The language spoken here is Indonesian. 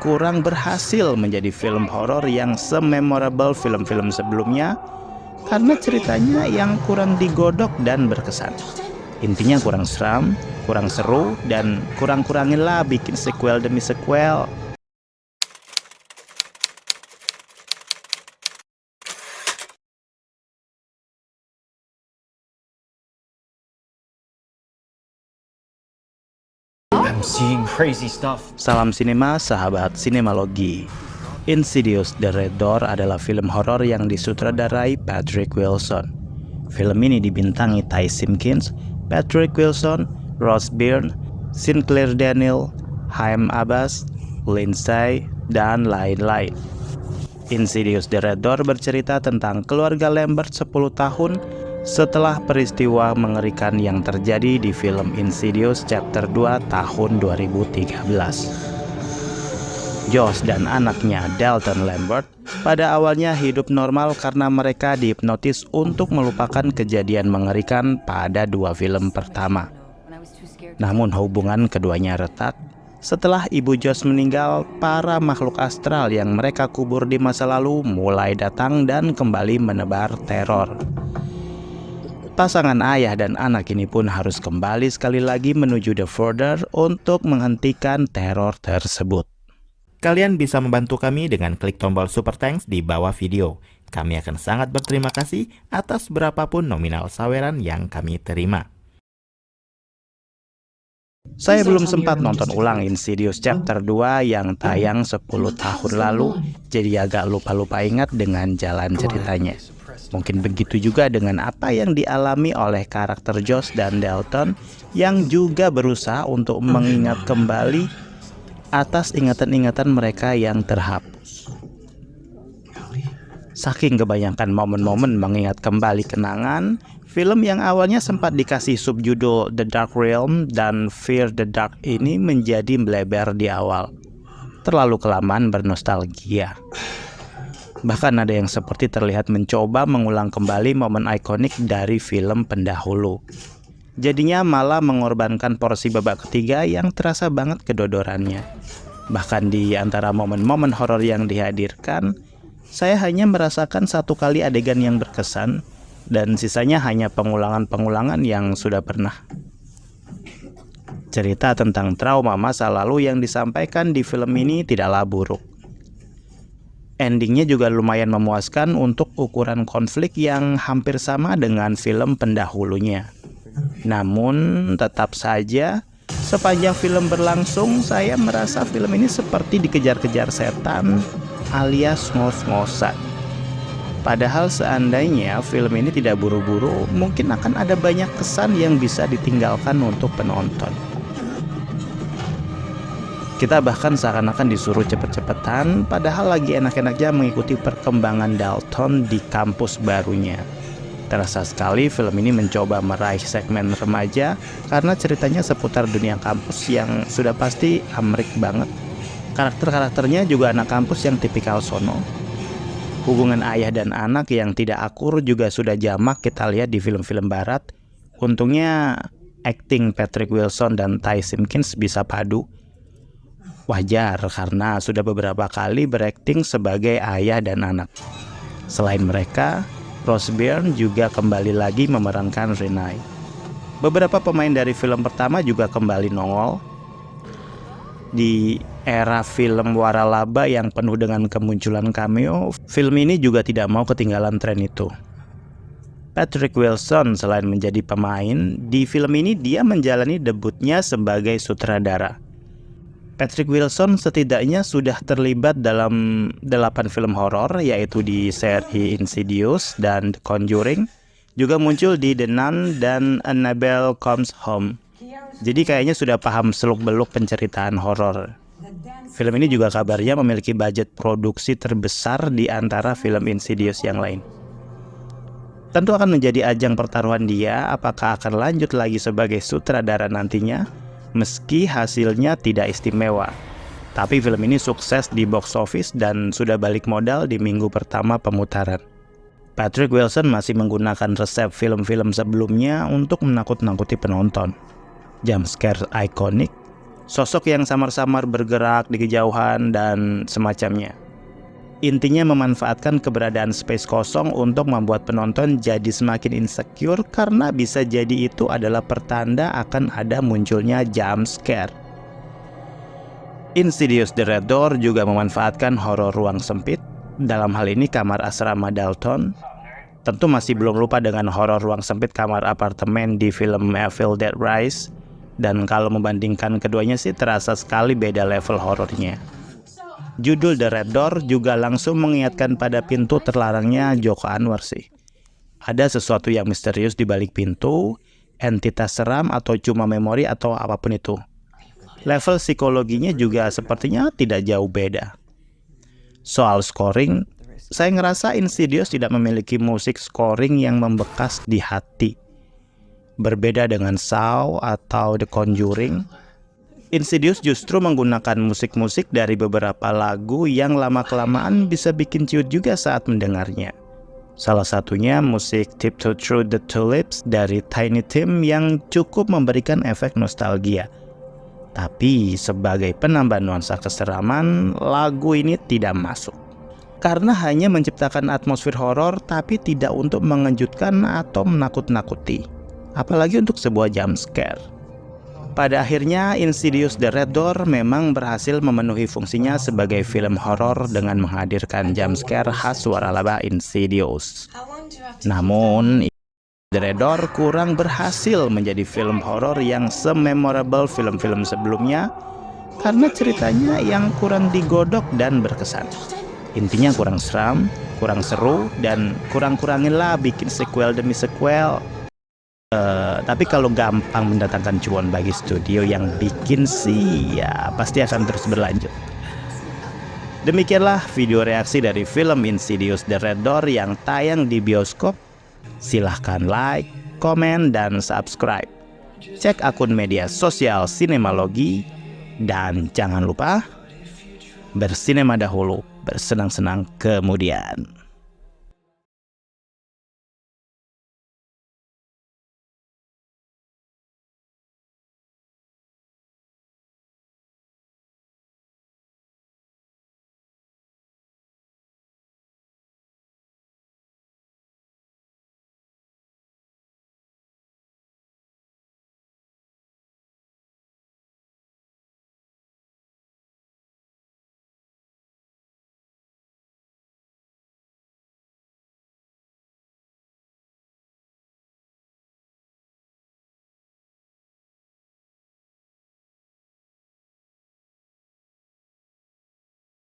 kurang berhasil menjadi film horor yang sememorable film-film sebelumnya karena ceritanya yang kurang digodok dan berkesan. Intinya kurang seram, kurang seru, dan kurang-kurangin lah bikin sequel demi sequel. I'm seeing crazy stuff. Salam sinema, sahabat sinemalogi. Insidious The Red Door adalah film horor yang disutradarai Patrick Wilson. Film ini dibintangi Ty Simpkins, Patrick Wilson, Rose Byrne, Sinclair Daniel, Haim Abbas, Lindsay, dan lain-lain. Insidious The Red Door bercerita tentang keluarga Lambert 10 tahun setelah peristiwa mengerikan yang terjadi di film Insidious Chapter 2 tahun 2013. Josh dan anaknya Dalton Lambert pada awalnya hidup normal karena mereka dihipnotis untuk melupakan kejadian mengerikan pada 2 film pertama. Namun hubungan keduanya retak. Setelah ibu Josh meninggal, para makhluk astral yang mereka kubur di masa lalu mulai datang dan kembali menebar teror. Pasangan ayah dan anak ini pun harus kembali sekali lagi menuju The Further untuk menghentikan teror tersebut. Kalian bisa membantu kami dengan klik tombol Super Thanks di bawah video. Kami akan sangat berterima kasih atas berapapun nominal saweran yang kami terima. Saya belum sempat nonton ulang Insidious Chapter 2 yang tayang 10 tahun lalu, jadi agak lupa-lupa ingat dengan jalan ceritanya. Mungkin begitu juga dengan apa yang dialami oleh karakter Josh dan Dalton yang juga berusaha untuk mengingat kembali atas ingatan-ingatan mereka yang terhapus. Saking kebanyakan momen-momen mengingat kembali kenangan, film yang awalnya sempat dikasih subjudul The Dark Realm dan Fear the Dark ini menjadi melebar di awal. Terlalu kelamaan bernostalgia. Bahkan ada yang seperti terlihat mencoba mengulang kembali momen ikonik dari film pendahulu. Jadinya malah mengorbankan porsi babak ketiga yang terasa banget kedodorannya. Bahkan di antara momen-momen horor yang dihadirkan, saya hanya merasakan 1 kali adegan yang berkesan, dan sisanya hanya pengulangan-pengulangan yang sudah pernah. Cerita tentang trauma masa lalu yang disampaikan di film ini tidaklah buruk. Endingnya juga lumayan memuaskan untuk ukuran konflik yang hampir sama dengan film pendahulunya. Namun tetap saja sepanjang film berlangsung saya merasa film ini seperti dikejar-kejar setan alias ngos-ngosan. Padahal seandainya film ini tidak buru-buru, mungkin akan ada banyak kesan yang bisa ditinggalkan untuk penonton. Kita bahkan seakan-akan disuruh cepet-cepetan, padahal lagi enak-enaknya mengikuti perkembangan Dalton di kampus barunya. Terasa sekali film ini mencoba meraih segmen remaja karena ceritanya seputar dunia kampus yang sudah pasti amrik banget. Karakter-karakternya juga anak kampus yang tipikal sono. Hubungan ayah dan anak yang tidak akur juga sudah jamak kita lihat di film-film barat. Untungnya acting Patrick Wilson dan Ty Simpkins bisa padu. Wajar karena sudah beberapa kali berakting sebagai ayah dan anak. Selain mereka, Rose Byrne juga kembali lagi memerankan Renai. Beberapa pemain dari film pertama juga kembali nongol. Di era film waralaba yang penuh dengan kemunculan cameo, film ini juga tidak mau ketinggalan tren itu. Patrick Wilson selain menjadi pemain, di film ini dia menjalani debutnya sebagai sutradara. Patrick Wilson setidaknya sudah terlibat dalam 8 film horor, yaitu di seri Insidious dan The Conjuring, juga muncul di The Nun dan Annabelle Comes Home. Jadi kayaknya sudah paham seluk-beluk penceritaan horor. Film ini juga kabarnya memiliki budget produksi terbesar di antara film Insidious yang lain. Tentu akan menjadi ajang pertaruhan dia apakah akan lanjut lagi sebagai sutradara nantinya, meski hasilnya tidak istimewa. Tapi film ini sukses di box office dan sudah balik modal di minggu pertama pemutaran. Patrick Wilson masih menggunakan resep film-film sebelumnya untuk menakut-nakuti penonton. Jump scare ikonik, Sosok yang samar-samar bergerak di kejauhan dan semacamnya. Intinya memanfaatkan keberadaan space kosong untuk membuat penonton jadi semakin insecure karena bisa jadi itu adalah pertanda akan ada munculnya jump scare. Insidious The Red Door juga memanfaatkan horor ruang sempit, dalam hal ini kamar asrama Dalton. Tentu masih belum lupa dengan horor ruang sempit kamar apartemen di film Evil Dead Rise, dan kalau membandingkan keduanya sih terasa sekali beda level horornya. Judul The Red Door juga langsung mengingatkan pada pintu terlarangnya Joko Anwar sih. Ada sesuatu yang misterius di balik pintu, entitas seram atau cuma memori atau apapun itu. Level psikologinya juga sepertinya tidak jauh beda. Soal scoring, saya ngerasa Insidious tidak memiliki musik scoring yang membekas di hati. Berbeda dengan Saw atau The Conjuring, Insidious justru menggunakan musik-musik dari beberapa lagu yang lama-kelamaan bisa bikin ciut juga saat mendengarnya. Salah satunya musik Tiptoe Through the Tulips dari Tiny Tim yang cukup memberikan efek nostalgia. Tapi sebagai penambah nuansa keseraman, lagu ini tidak masuk. Karena hanya menciptakan atmosfer horor tapi tidak untuk mengejutkan atau menakut-nakuti. Apalagi untuk sebuah jump scare. Pada akhirnya, Insidious The Red Door memang berhasil memenuhi fungsinya sebagai film horor dengan menghadirkan jump scare khas suara laba Insidious. Namun, The Red Door kurang berhasil menjadi film horor yang sememorable film-film sebelumnya karena ceritanya yang kurang digodok dan berkesan. Intinya kurang seram, kurang seru, dan kurang-kuranginlah bikin sequel demi sequel. Tapi kalau gampang mendatangkan cuan bagi studio yang bikin sih, ya pasti akan terus berlanjut. Demikianlah video reaksi dari film Insidious The Red Door yang tayang di bioskop. Silahkan like, komen, dan subscribe. Cek akun media sosial Sinemalogi. Dan jangan lupa, bersinema dahulu, bersenang-senang kemudian.